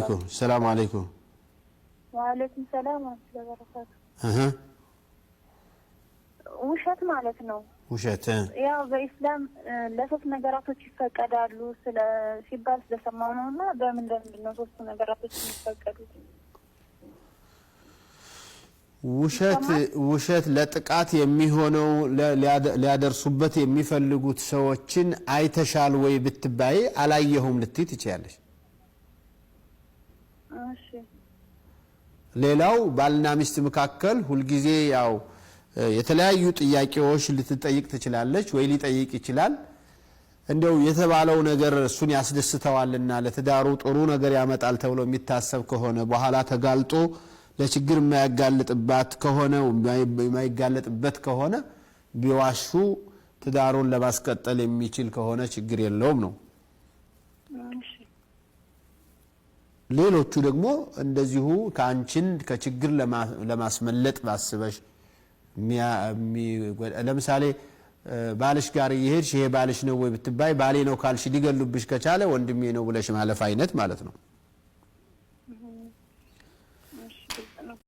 عليكم السلام عليكم وعليكم السلام ورحمة الله وبركاته ውሸት ማለት ነው ውሸት ያው በእስላም ለሶስት ነገራቶች ይፈቀዳሉ ሲባል ስለሰማው ነውና በምንድን ነው ሶስት ነገራቶች የሚፈቀዱት ውሸት ለጥቃት የሚሆነው ሊያደርሱበት የሚፈልጉት ሰዎችን አይተሻል ወይ ብትባይ አላየሁም ልትይ ትችያለሽ እሺ ሌላው ባልና ሚስት መካከል ሁሉ ጊዜ ያው የተለያዩ ጥያቄዎች ልትጠይቅ ትችላለች ወይ ሊጠይቅ ይችላል እንደው የተባለው ነገር እሱን ያስደስተዋልና ለትዳሩ ጥሩ ነገር ያመጣል ተብሎ የሚታሰብ ከሆነ በኋላ ተጋልጦ ለችግር የማይጋለጥባት ከሆነ የማይጋለጥበት ከሆነ ቢዋሹ ትዳሩን ለማስቀጠል የሚችል ከሆነ ችግር የለውም ነው እሺ ሌሎቹ ደግሞ እንደዚሁ ካንቺን ከችግር ለማስመለጥ ባስበሽ ለምሳሌ ባልሽ ጋር ይሄድሽ ይሄ ባልሽ ነው ወይ ብትባይ ባሌ ነው ካልሽ ሊገሉብሽ ከቻለ ወንድሜ ነው ብለሽ ማለፍ አይነት ማለት ነው